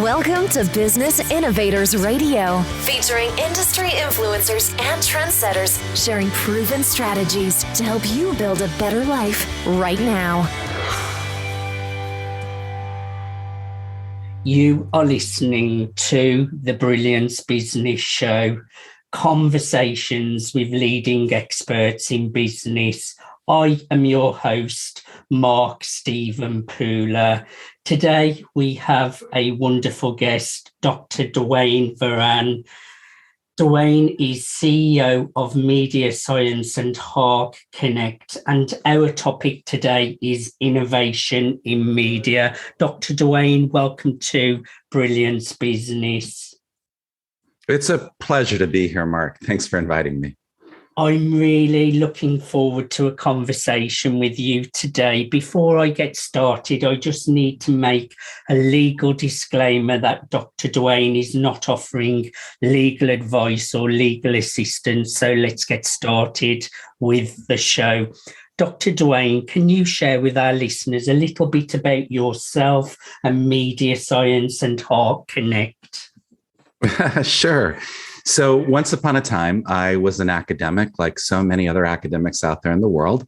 Welcome to Business Innovators Radio, featuring industry influencers and trendsetters sharing proven strategies to help you build a better life right now. You are listening to the Brilliance Business Show, conversations with leading experts in business. I am your host, Mark Stephen Pooler. Today, we have a wonderful guest, Dr. Duane Varan. Duane is CEO of Media Science and Hark Connect, and our topic today is innovation in media. Dr. Duane, welcome to Brilliance Business. It's a pleasure to be here, Mark. Thanks for inviting me. I'm really looking forward to a conversation with you today. Before I get started, I just need to make a legal disclaimer that Dr. Duane is not offering legal advice or legal assistance. So let's get started with the show. Dr. Duane, can you share with our listeners a little bit about yourself and Media Science and Hark Connect? Sure. So once upon a time, I was an academic, like so many other academics out there in the world,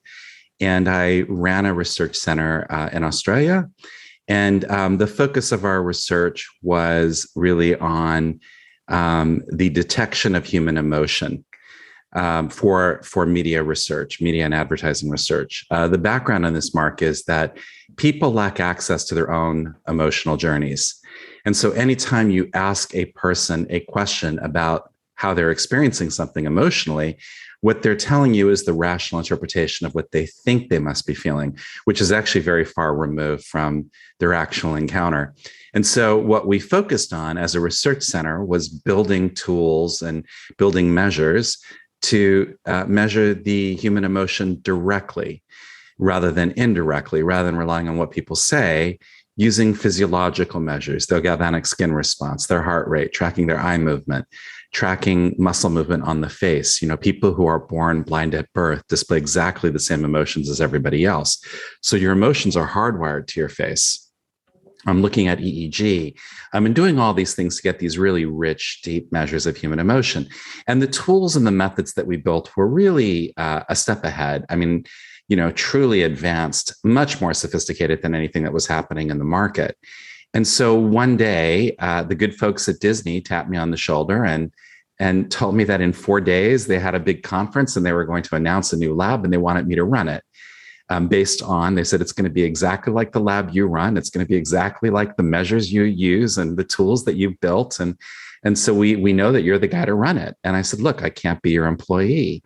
and I ran a research center in Australia. And the focus of our research was really on the detection of human emotion for media research, media and advertising research. The background on this, Mark, is that people lack access to their own emotional journeys. And so anytime you ask a person a question about how they're experiencing something emotionally, what they're telling you is the rational interpretation of what they think they must be feeling, which is actually very far removed from their actual encounter. And so what we focused on as a research center was building tools and building measures to measure the human emotion directly rather than indirectly, rather than relying on what people say, using physiological measures, their galvanic skin response, their heart rate, tracking their eye movement, tracking muscle movement on the face. You know, people who are born blind at birth display exactly the same emotions as everybody else. So your emotions are hardwired to your face. I'm looking at EEG. I'm doing all these things to get these really rich, deep measures of human emotion. And the tools and the methods that we built were really a step ahead. I mean, you know, truly advanced, much more sophisticated than anything that was happening in the market. And so one day, the good folks at Disney tapped me on the shoulder and told me that in 4 days, they had a big conference and they were going to announce a new lab and they wanted me to run it. Based on, they said, it's going to be exactly like the lab you run. It's going to be exactly like the measures you use and the tools that you've built. And so we know that you're the guy to run it. And I said, look, I can't be your employee.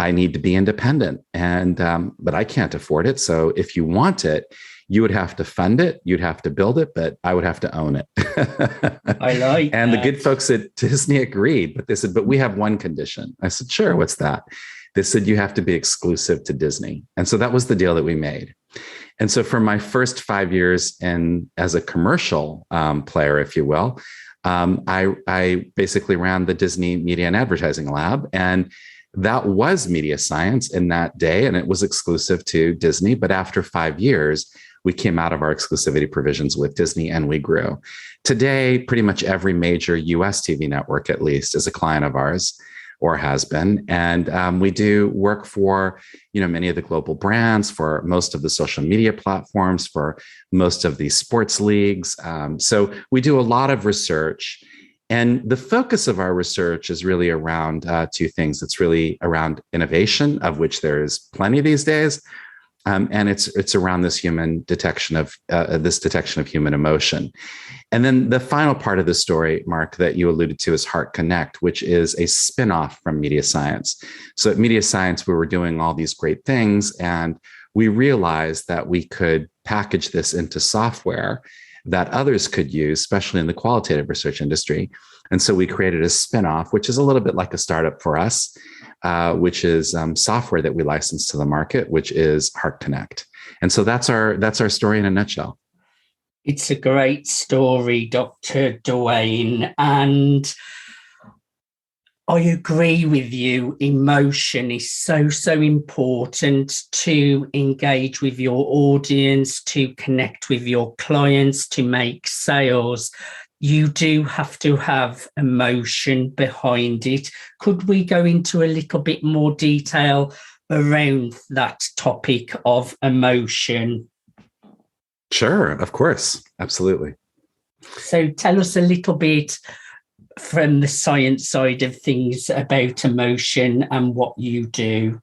I need to be independent, but I can't afford it. So if you want it, you would have to fund it, you'd have to build it, but I would have to own it. I like And that. The good folks at Disney agreed, but they said, but we have one condition. I said, sure, what's that? They said, you have to be exclusive to Disney. And so that was the deal that we made. And so for my first 5 years as a commercial player, if you will, I basically ran the Disney Media and Advertising Lab. And that was media science in that day, and it was exclusive to Disney. But after 5 years, we came out of our exclusivity provisions with Disney and we grew. Today, pretty much every major US TV network, at least, is a client of ours or has been. And we do work for, you know, many of the global brands, for most of the social media platforms, for most of the sports leagues. So we do a lot of research. And the focus of our research is really around two things. It's really around innovation, of which there is plenty these days, and it's around this detection of human emotion. And then the final part of the story, Mark, that you alluded to is Hark Connect, which is a spinoff from media science. So at media science, we were doing all these great things, and we realized that we could package this into software that others could use, especially in the qualitative research industry. And so we created a spinoff, which is a little bit like a startup for us, which is software that we license to the market, which is Hark Connect. And so that's our story in a nutshell. It's a great story, Dr. Duane. And I agree with you. Emotion is so important to engage with your audience, to connect with your clients, to make sales. you do have to have emotion behind it. Could we go into a little bit more detail around that topic of emotion? Sure, of course. Absolutely. So tell us a little bit from the science side of things about emotion and what you do.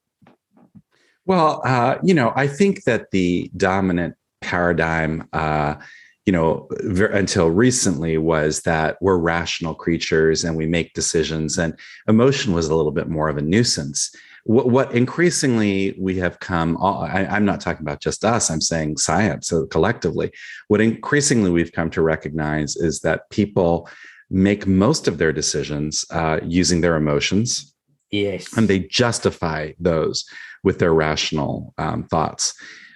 Well, I think that the dominant paradigm, until recently was that we're rational creatures and we make decisions, and emotion was a little bit more of a nuisance. What increasingly we have come, I'm not talking about just us, I'm saying science, so collectively, what increasingly we've come to recognize is that people make most of their decisions using their emotions. Yes. And they justify those with their rational thoughts.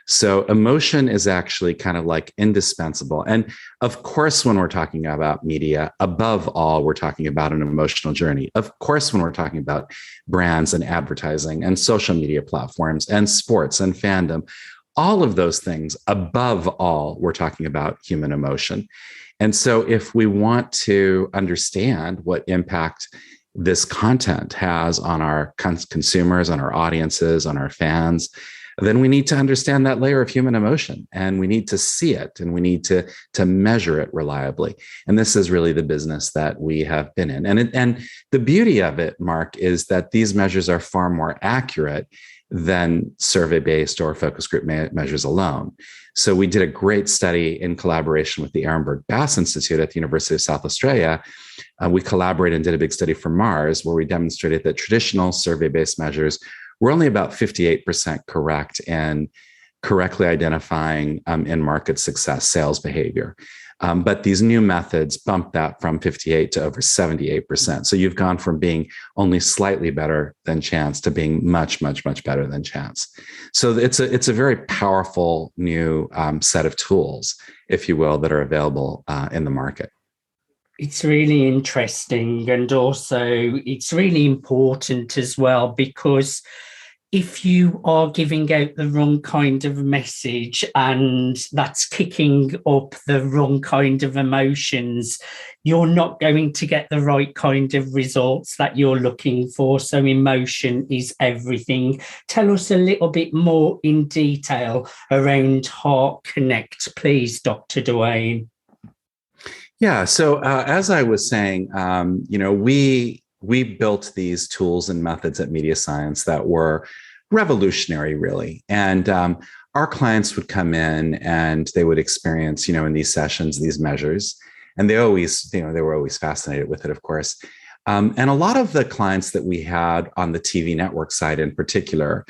So emotion is actually kind of like indispensable. And of course, when we're talking about media, above all, we're talking about an emotional journey. Of course, when we're talking about brands and advertising and social media platforms and sports and fandom, all of those things, above all, we're talking about human emotion. And so if we want to understand what impact this content has on our consumers, on our audiences, on our fans, then we need to understand that layer of human emotion, and we need to see it, and we need to measure it reliably. And this is really the business that we have been in. And the beauty of it, Mark, is that these measures are far more accurate than survey-based or focus group measures alone. So we did a great study in collaboration with the Ehrenberg Bass Institute at the University of South Australia. We collaborated and did a big study for Mars, where we demonstrated that traditional survey-based measures were only about 58% correct in correctly identifying in-market success sales behavior. But these new methods bumped that from 58 to over 78%. So you've gone from being only slightly better than chance to being much, much, much better than chance. So it's a very powerful new set of tools, if you will, that are available in the market. It's really interesting, and also it's really important as well, because if you are giving out the wrong kind of message and that's kicking up the wrong kind of emotions, you're not going to get the right kind of results that you're looking for. So emotion is everything. Tell us a little bit more in detail around Heart Connect, please, Dr. Duane. Yeah. So as I was saying, we built these tools and methods at Media Science that were revolutionary, really. And our clients would come in and they would experience, in these sessions, these measures, and they were always fascinated with it, of course. And a lot of the clients that we had on the TV network side in particular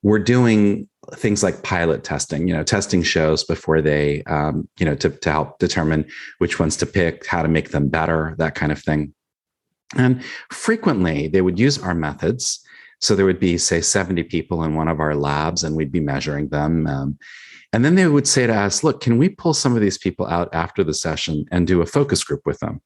were doing things like pilot testing, testing shows before they, to help determine which ones to pick, how to make them better, that kind of thing. And frequently they would use our methods. So there would be, say, 70 people in one of our labs, and we'd be measuring them. And then they would say to us, look, can we pull some of these people out after the session and do a focus group with them?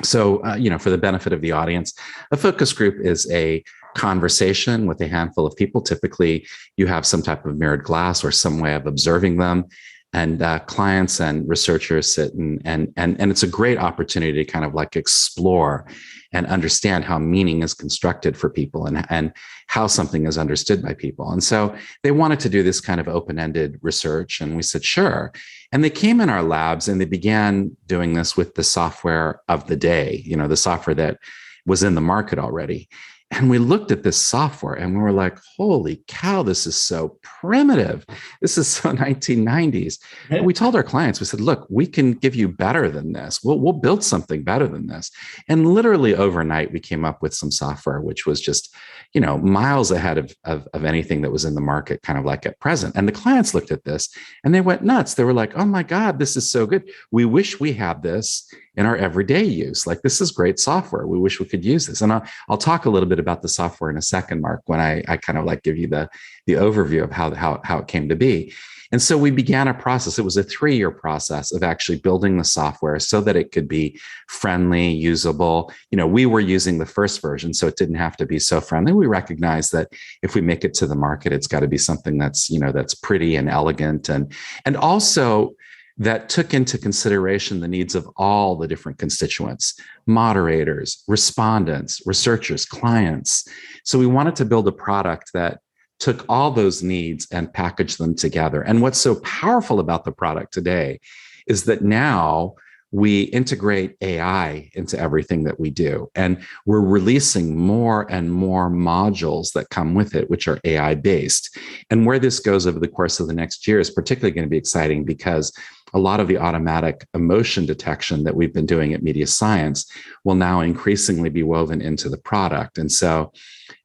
So, for the benefit of the audience, a focus group is a conversation with a handful of people. Typically, you have some type of mirrored glass or some way of observing them. And clients and researchers sit and it's a great opportunity to kind of like explore and understand how meaning is constructed for people and how something is understood by people. And so they wanted to do this kind of open-ended research, and we said, sure. And they came in our labs and they began doing this with the software of the day, the software that was in the market already. And we looked at this software and we were like, holy cow, this is so primitive. This is so 1990s. And we told our clients, we said, look, we can give you better than this. We'll build something better than this. And literally overnight, we came up with some software, which was just, miles ahead of anything that was in the market, kind of like at present. And the clients looked at this and they went nuts. They were like, oh my God, this is so good. We wish we had this in our everyday use. Like, this is great software. We wish we could use this. And I'll talk a little bit about the software in a second, Mark, when I kind of like give you the overview of how it came to be. And so we began a process. It was a 3-year process of actually building the software so that it could be friendly, usable. We were using the first version, so it didn't have to be so friendly. We recognized that if we make it to the market, it's got to be something that's, that's pretty and elegant. And also, that took into consideration the needs of all the different constituents, moderators, respondents, researchers, clients. So we wanted to build a product that took all those needs and packaged them together. And what's so powerful about the product today is that now we integrate AI into everything that we do. And we're releasing more and more modules that come with it, which are AI based. And where this goes over the course of the next year is particularly going to be exciting because a lot of the automatic emotion detection that we've been doing at Media Science will now increasingly be woven into the product. And so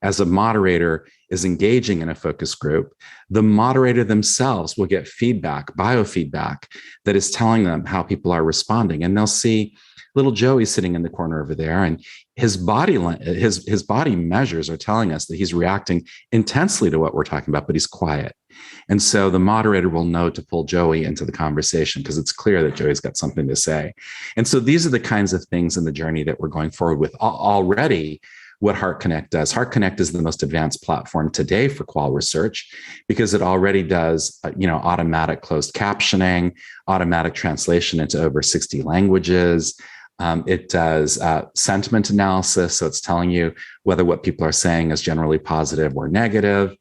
as a moderator is engaging in a focus group, the moderator themselves will get feedback, biofeedback, that is telling them how people are responding. And they'll see little Joey sitting in the corner over there, and his body measures are telling us that he's reacting intensely to what we're talking about, but he's quiet. And so the moderator will know to pull Joey into the conversation because it's clear that Joey's got something to say. And so these are the kinds of things in the journey that we're going forward with already. What Heart Connect does. Heart Connect is the most advanced platform today for qual research because it already does, automatic closed captioning, automatic translation into over 60 languages. It does sentiment analysis, so it's telling you whether what people are saying is generally positive or negative.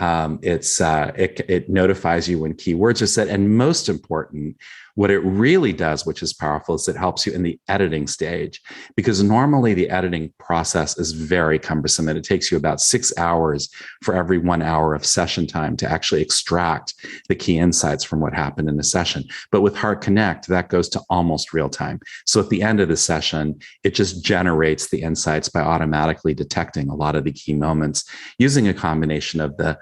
It notifies you when keywords are said, and most important, what it really does, which is powerful, is it helps you in the editing stage, because normally the editing process is very cumbersome and it takes you about 6 hours for every 1 hour of session time to actually extract the key insights from what happened in the session. But with Heart Connect, that goes to almost real time. So at the end of the session, it just generates the insights by automatically detecting a lot of the key moments using a combination of the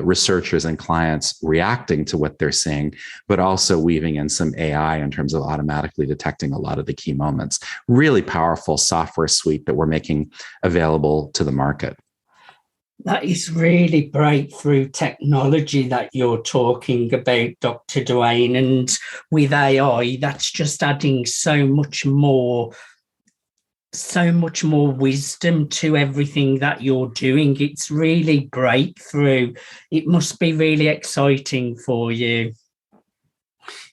researchers and clients reacting to what they're seeing, but also weaving in some AI in terms of automatically detecting a lot of the key moments. Really powerful software suite that we're making available to the market. That is really breakthrough technology that you're talking about, Dr. Duane. And with AI, that's just adding so much more wisdom to everything that you're doing. It's really breakthrough. It must be really exciting for you.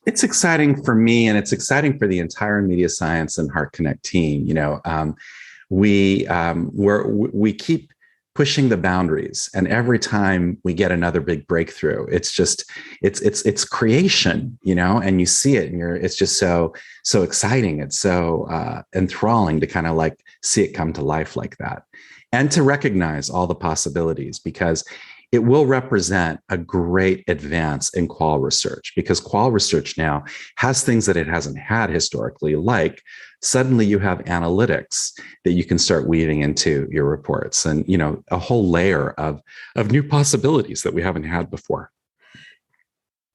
It's exciting for me, and it's exciting for the entire Media Science and Heart Connect team. We keep pushing the boundaries, and every time we get another big breakthrough, it's creation, and you see it, and it's just so exciting. It's so enthralling to kind of like see it come to life like that, and to recognize all the possibilities, because it will represent a great advance in qual research, because qual research now has things that it hasn't had historically, like suddenly you have analytics that you can start weaving into your reports, and a whole layer of new possibilities that we haven't had before.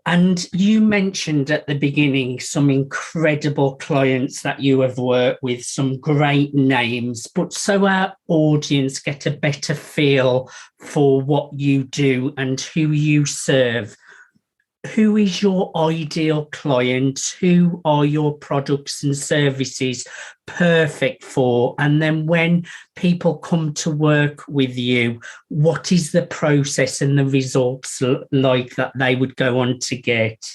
And you mentioned at the beginning some incredible clients that you have worked with, some great names, but so our audience get a better feel for what you do and who you serve. Who is your ideal client? Who are your products and services perfect for? And then when people come to work with you, what is the process and the results like that they would go on to get?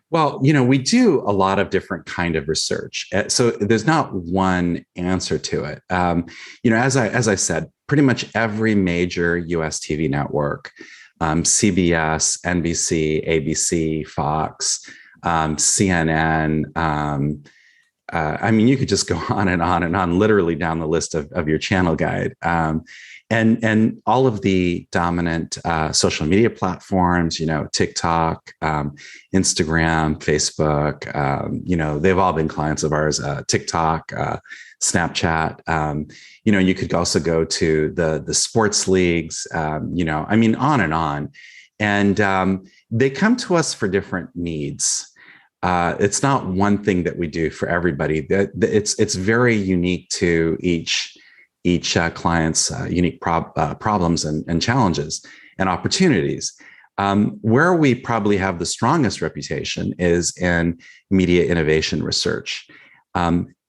Well, we do a lot of different kind of research. So there's not one answer to it. As I said, pretty much every major US TV network, CBS, NBC, ABC, Fox, CNN. You could just go on and on and on, literally down the list of your channel guide. And all of the dominant social media platforms, TikTok, Instagram, Facebook, they've all been clients of ours, TikTok, Snapchat. You could also go to the sports leagues, on and on. And they come to us for different needs. It's not one thing that we do for everybody. It's very unique to each client's unique problems and challenges and opportunities. Where we probably have the strongest reputation is in media innovation research.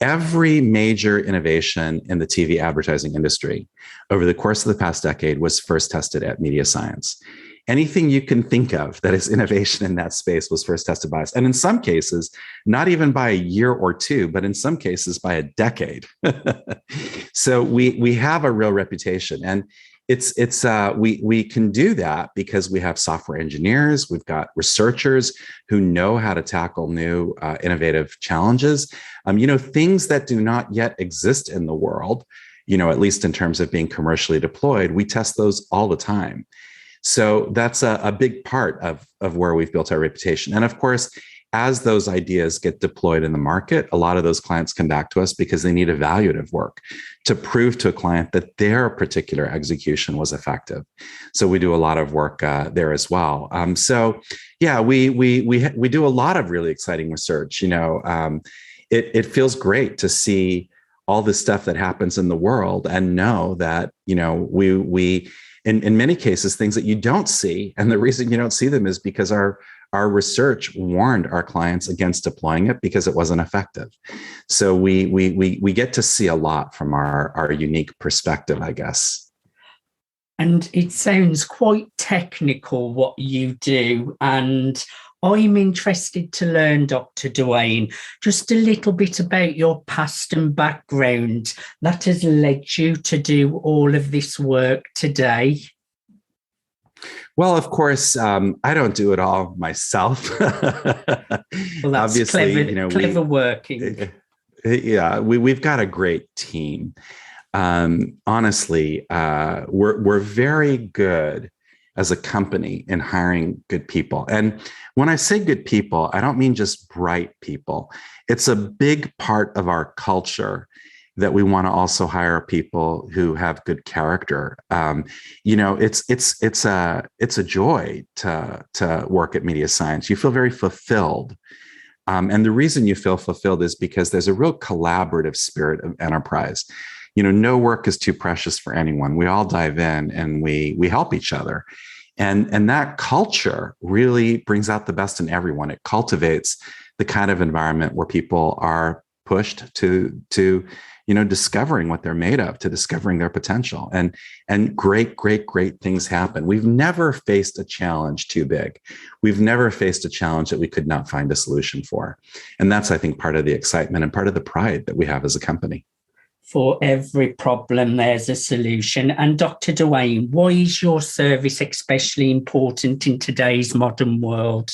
Every major innovation in the TV advertising industry over the course of the past decade was first tested at Media Science. anything you can think of that is innovation in that space was first tested by us. And in some cases, not even by a year or two, but in some cases by a decade. So we have a real reputation, and we can do that because we have software engineers, we've got researchers who know how to tackle new innovative challenges, things that do not yet exist in the world, at least in terms of being commercially deployed. We test those all the time. So that's a big part of where we've built our reputation. And of course, as those ideas get deployed in the market, a lot of those clients come back to us because they need evaluative work to prove to a client that their particular execution was effective. So we do a lot of work there as well. So yeah, we do a lot of really exciting research. It feels great to see all this stuff that happens in the world and know that we in many cases things that you don't see, and the reason you don't see them is because our research warned our clients against deploying it because it wasn't effective. So we get to see a lot from our unique perspective, I guess. And it sounds quite technical what you do, and I'm interested to learn, Dr. Duane, just a little bit about your past and background that has led you to do all of this work today. Well, of course, I don't do it all myself. Well, that's obviously clever working. Yeah, we've got a great team. Honestly, we're very good as a company in hiring good people. And when I say good people, I don't mean just bright people. It's a big part of our culture that we want to also hire people who have good character. It's a joy to work at Media Science. You feel very fulfilled. And the reason you feel fulfilled is because there's a real collaborative spirit of enterprise. No work is too precious for anyone. We all dive in and we help each other. And that culture really brings out the best in everyone. It cultivates the kind of environment where people are pushed to discovering what they're made of, to discovering their potential, and great things happen. We've never faced a challenge too big. We've never faced a challenge that we could not find a solution for. And that's, I think, part of the excitement and part of the pride that we have as a company. For every problem, there's a solution. And Dr. Duane, why is your service especially important in today's modern world?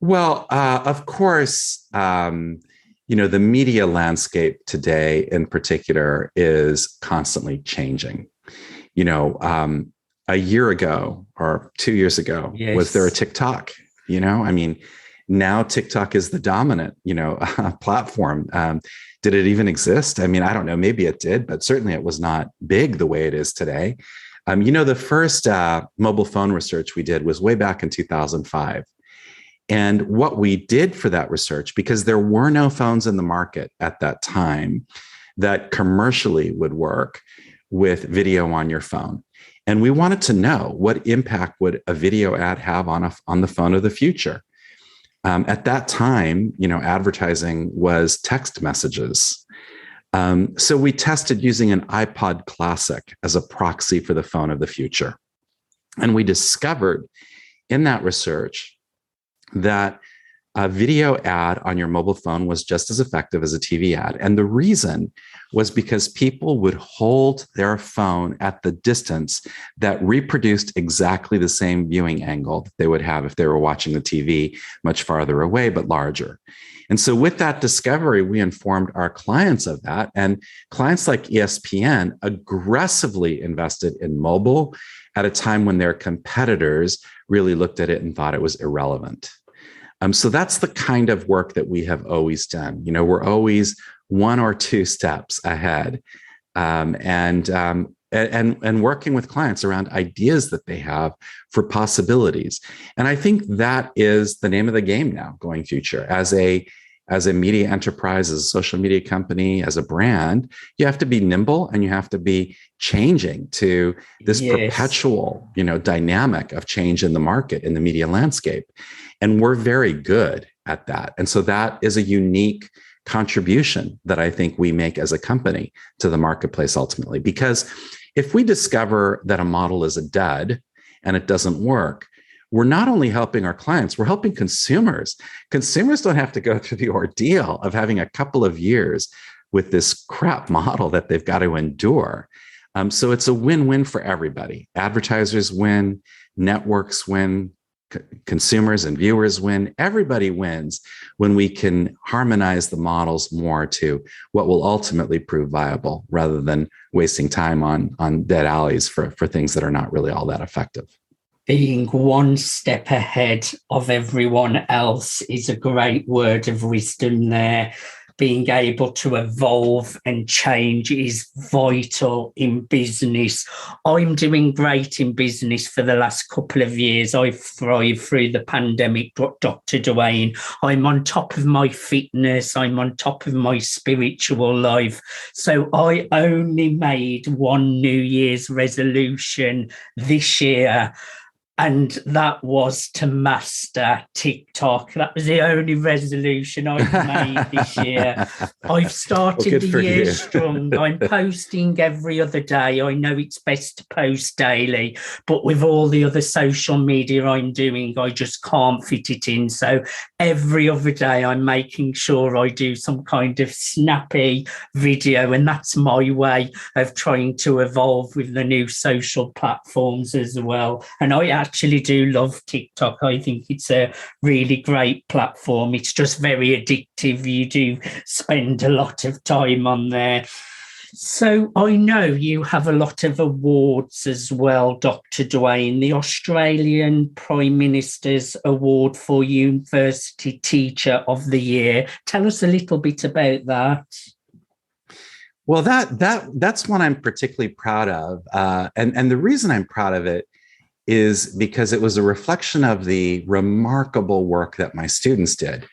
Well, of course, the media landscape today in particular is constantly changing. A year ago or 2 years ago, yes. Was there a TikTok? Now TikTok is the dominant, platform. Did it even exist? I don't know, maybe it did, but certainly it was not big the way it is today. The first mobile phone research we did was way back in 2005. And what we did for that research, because there were no phones in the market at that time that commercially would work with video on your phone. And we wanted to know what impact would a video ad have on the phone of the future. At that time, advertising was text messages. So we tested using an iPod Classic as a proxy for the phone of the future. And we discovered in that research that a video ad on your mobile phone was just as effective as a TV ad. And the reason was because people would hold their phone at the distance that reproduced exactly the same viewing angle that they would have if they were watching the TV much farther away, but larger. And so with that discovery, we informed our clients of that. And clients like ESPN aggressively invested in mobile at a time when their competitors really looked at it and thought it was irrelevant. So that's the kind of work that we have always done. We're always one or two steps ahead, and working with clients around ideas that they have for possibilities. And I think that is the name of the game now, going future. As a media enterprise, as a social media company, as a brand, you have to be nimble and you have to be changing to this perpetual, dynamic of change in the market, in the media landscape. And we're very good at that. And so that is a unique contribution that I think we make as a company to the marketplace ultimately. Because if we discover that a model is a dud and it doesn't work, we're not only helping our clients, we're helping consumers. Consumers don't have to go through the ordeal of having a couple of years with this crap model that they've got to endure. So it's a win-win for everybody. Advertisers win, networks win, consumers and viewers win. Everybody wins when we can harmonize the models more to what will ultimately prove viable, rather than wasting time on dead alleys for things that are not really all that effective. Being one step ahead of everyone else is a great word of wisdom there. Being able to evolve and change is vital in business. I'm doing great in business for the last couple of years. I've thrived through the pandemic, Dr. Duane. I'm on top of my fitness. I'm on top of my spiritual life. So I only made one New Year's resolution this year, and that was to master TikTok. That was the only resolution I've made this year. I've started the year strong. I'm posting every other day. I know it's best to post daily, but with all the other social media I'm doing, I just can't fit it in. So every other day I'm making sure I do some kind of snappy video, and that's my way of trying to evolve with the new social platforms as well. And I actually do love TikTok. I think it's a really great platform. It's just very addictive. You do spend a lot of time on there. So I know you have a lot of awards as well, Dr. Duane, the Australian Prime Minister's Award for University Teacher of the Year. Tell us a little bit about that. Well, that's one I'm particularly proud of. And the reason I'm proud of it is because it was a reflection of the remarkable work that my students did.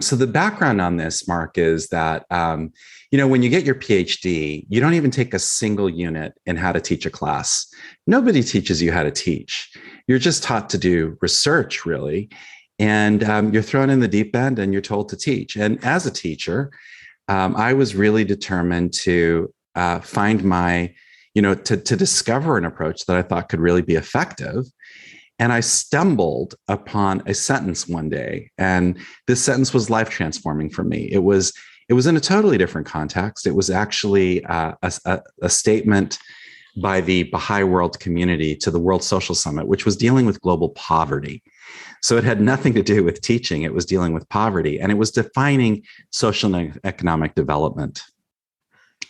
So the background on this, Mark, is that, when you get your PhD, you don't even take a single unit in how to teach a class. Nobody teaches you how to teach. You're just taught to do research, really. And you're thrown in the deep end and you're told to teach. And as a teacher, I was really determined to find my to discover an approach that I thought could really be effective. And I stumbled upon a sentence one day, and this sentence was life transforming for me. It was in a totally different context. It was actually a statement by the Baha'i World Community to the World Social Summit, which was dealing with global poverty. So it had nothing to do with teaching. It was dealing with poverty, and it was defining social and economic development.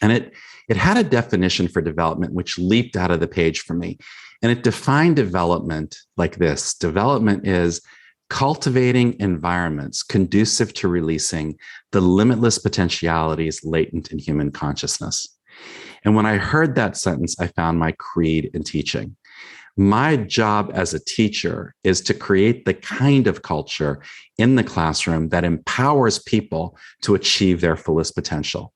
And it had a definition for development which leaped out of the page for me. And it defined development like this. Development is cultivating environments conducive to releasing the limitless potentialities latent in human consciousness. And when I heard that sentence, I found my creed in teaching. My job as a teacher is to create the kind of culture in the classroom that empowers people to achieve their fullest potential.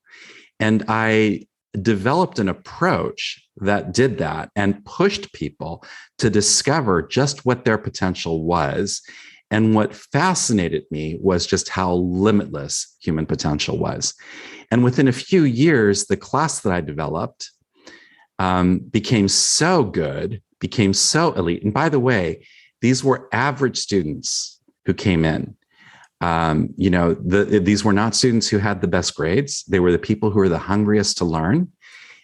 And I developed an approach that did that and pushed people to discover just what their potential was. And what fascinated me was just how limitless human potential was. And within a few years, the class that I developed became so good, became so elite. And by the way, these were average students who came in. These were not students who had the best grades. They were the people who were the hungriest to learn.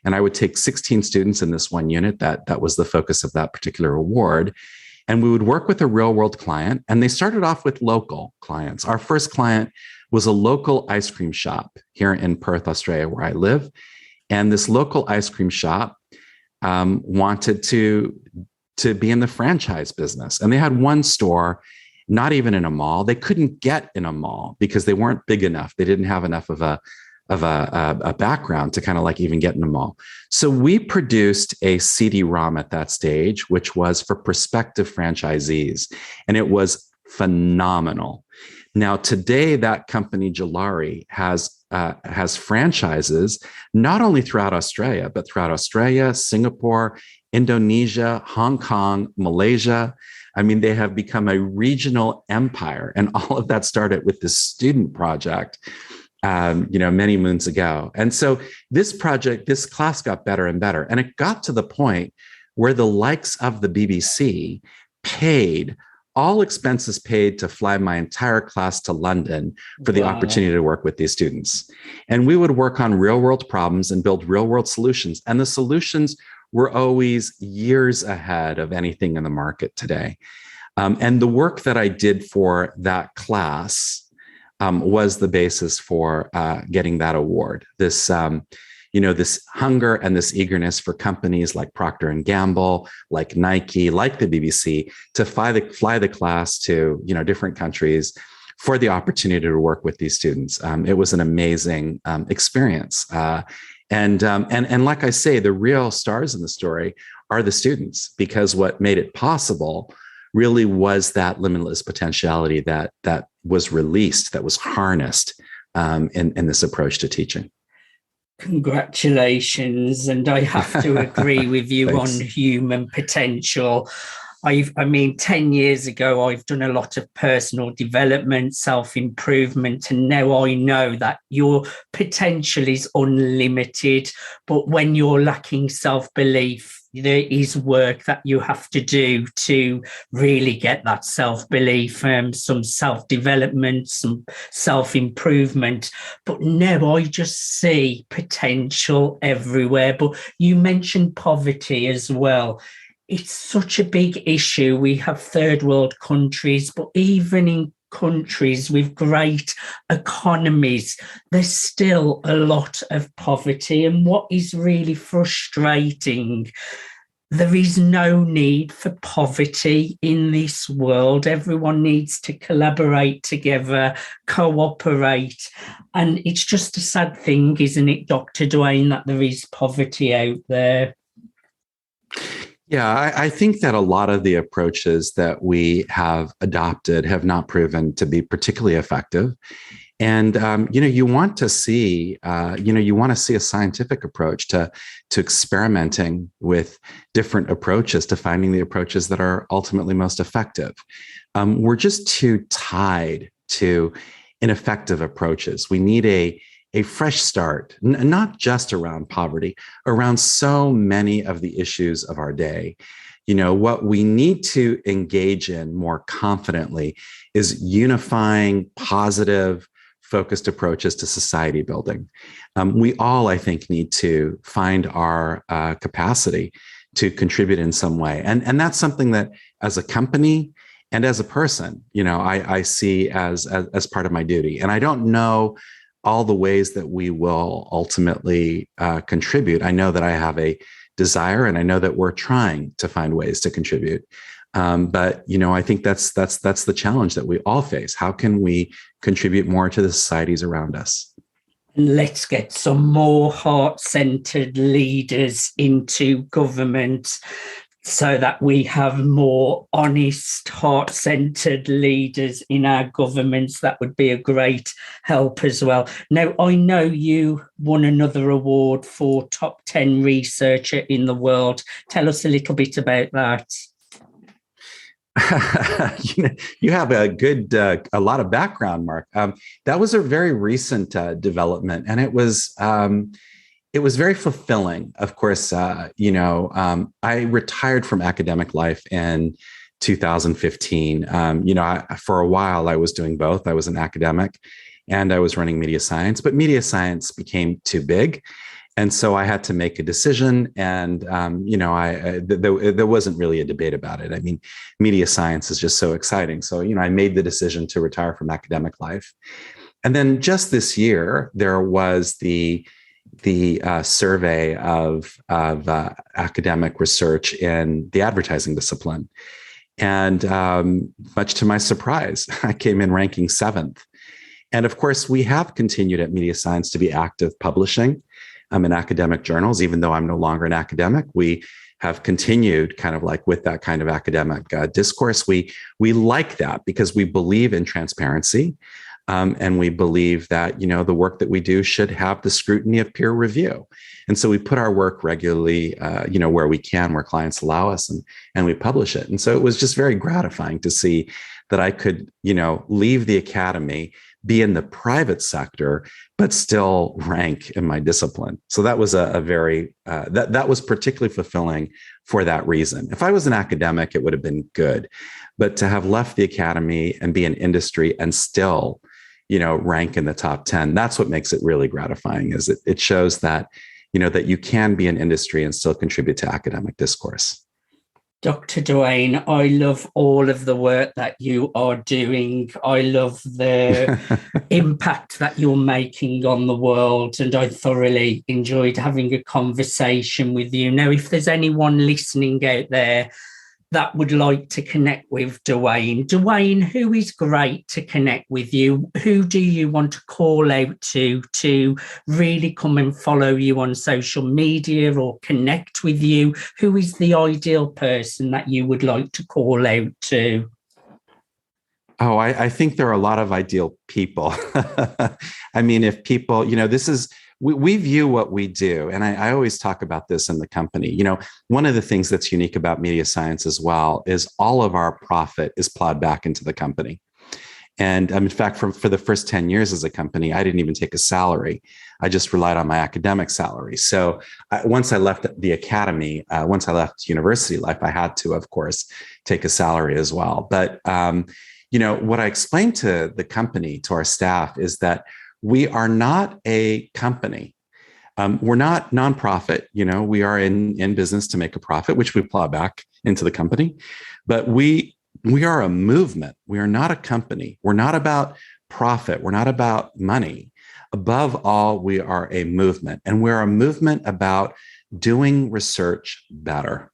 And I would take 16 students in this one unit. That was the focus of that particular award. And we would work with a real world client. And they started off with local clients. Our first client was a local ice cream shop here in Perth, Australia, where I live. And this local ice cream shop wanted to be in the franchise business. And they had one store, not even in a mall. They couldn't get in a mall because they weren't big enough. They didn't have enough of a background to kind of like even get in a mall. So we produced a CD-ROM at that stage, which was for prospective franchisees, and it was phenomenal. Now today, that company Jalari has franchises not only throughout Australia, but throughout Australia, Singapore, Indonesia, Hong Kong, Malaysia. I mean, they have become a regional empire, and all of that started with this student project, many moons ago. And so this class got better and better, and it got to the point where the likes of the BBC paid all expenses paid to fly my entire class to London for the opportunity to work with these students. And we would work on real world problems and build real world solutions. And the solutions were always years ahead of anything in the market today. And the work that I did for that class was the basis for getting that award. This this hunger and this eagerness for companies like Procter and Gamble, like Nike, like the BBC, to fly the class to different countries for the opportunity to work with these students. It was an amazing experience, and like I say, the real stars in the story are the students, because what made it possible really was that limitless potentiality that was released, that was harnessed in this approach to teaching. Congratulations. And I have to agree with you on human potential. 10 years ago, I've done a lot of personal development, self-improvement, and now I know that your potential is unlimited. But when you're lacking self-belief, there is work that you have to do to really get that self-belief, some self-development, some self-improvement. But now I just see potential everywhere. But you mentioned poverty as well. It's such a big issue. We have third world countries, but even in countries with great economies, there's still a lot of poverty. And what is really frustrating, there is no need for poverty in this world. Everyone needs to collaborate together, cooperate. And it's just a sad thing, isn't it, Dr. Duane, that there is poverty out there? Yeah, I think that a lot of the approaches that we have adopted have not proven to be particularly effective. And you want to see a scientific approach to experimenting with different approaches, to finding the approaches that are ultimately most effective. We're just too tied to ineffective approaches. We need a fresh start, not just around poverty, around so many of the issues of our day. What we need to engage in more confidently is unifying, positive, focused approaches to society building. We all, I think, need to find our capacity to contribute in some way. And that's something that as a company and as a person, I see as part of my duty. And I don't know all the ways that we will ultimately contribute. I know that I have a desire, and I know that we're trying to find ways to contribute. But I think that's the challenge that we all face. How can we contribute more to the societies around us? Let's get some more heart-centered leaders into government, so that we have more honest, heart-centered leaders in our governments. That would be a great help as well. Now, I know you won another award for top 10 researcher in the world. Tell us a little bit about that. You have a lot of background, Mark. That was a very recent development, and it was very fulfilling. Of course, I retired from academic life in 2015. For a while, I was doing both. I was an academic and I was running media science, but media science became too big. And so I had to make a decision, and there wasn't really a debate about it. I mean, media science is just so exciting. So, I made the decision to retire from academic life. And then just this year, there was the survey of academic research in the advertising discipline. And much to my surprise, I came in ranking 7th. And of course, we have continued at Media Science to be active publishing in academic journals. Even though I'm no longer an academic, we have continued kind of like with that kind of academic discourse. We like that because we believe in transparency. And we believe that, the work that we do should have the scrutiny of peer review. And so we put our work regularly, where we can, where clients allow us, and we publish it. And so it was just very gratifying to see that I could, leave the academy, be in the private sector, but still rank in my discipline. So that was a very, that was particularly fulfilling for that reason. If I was an academic, it would have been good. But to have left the academy and be in industry and still, rank in the top 10, that's what makes it really gratifying, is it shows that, that you can be in industry and still contribute to academic discourse. Dr. Duane, I love all of the work that you are doing. I love the impact that you're making on the world, and I thoroughly enjoyed having a conversation with you. Now, if there's anyone listening out there that would like to connect with Duane, who is great to connect with you? Who do you want to call out to really come and follow you on social media or connect with you? Who is the ideal person that you would like to call out to? Oh, I think there are a lot of ideal people. I mean, if people, we view what we do, and I always talk about this in the company. One of the things that's unique about media science as well is all of our profit is plowed back into the company. And in fact, for the first 10 years as a company, I didn't even take a salary. I just relied on my academic salary. So once I left the academy, once I left university life, I had to, of course, take a salary as well. But what I explained to the company, to our staff, is that we are not a company. We're not nonprofit. We are in business to make a profit, which we plow back into the company. But we are a movement. We are not a company. We're not about profit. We're not about money. Above all, we are a movement, and we're a movement about doing research better.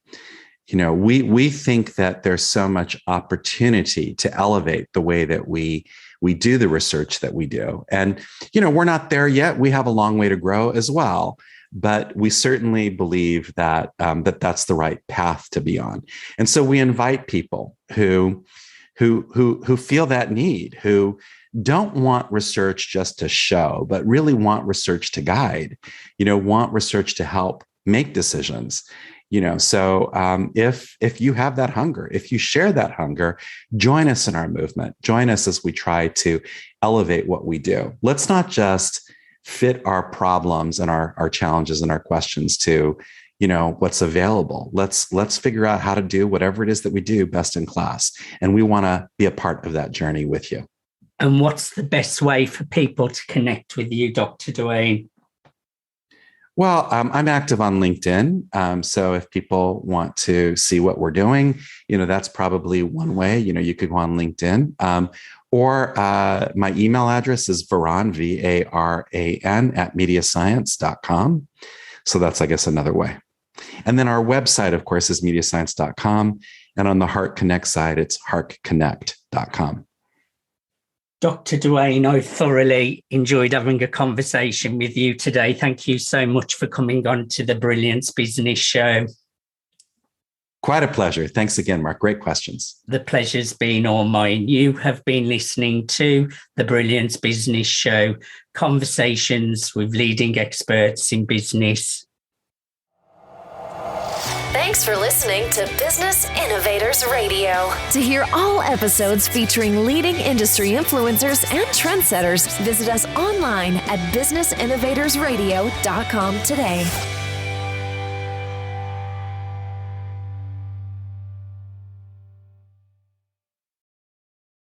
We think that there's so much opportunity to elevate the way that we do the research that we do. And, we're not there yet. We have a long way to grow as well. But we certainly believe that that's the right path to be on. And so we invite people who feel that need, who don't want research just to show, but really want research to guide, want research to help make decisions. So if you have that hunger, if you share that hunger, join us in our movement. Join us as we try to elevate what we do. Let's not just fit our problems and our challenges and our questions to, what's available. Let's figure out how to do whatever it is that we do best in class. And we want to be a part of that journey with you. And what's the best way for people to connect with you, Dr. Duane? Well, I'm active on LinkedIn. So if people want to see what we're doing, that's probably one way. You could go on LinkedIn. Or my email address is Varan, VARAN, @mediascience.com. So that's, I guess, another way. And then our website, of course, is mediascience.com. And on the Heart Connect side, it's heartconnect.com. Dr. Duane, I thoroughly enjoyed having a conversation with you today. Thank you so much for coming on to the Brilliance Business Show. Quite a pleasure. Thanks again, Mark. Great questions. The pleasure's been all mine. You have been listening to the Brilliance Business Show, conversations with leading experts in business. Thanks for listening to Business Innovators Radio. To hear all episodes featuring leading industry influencers and trendsetters, visit us online at businessinnovatorsradio.com today.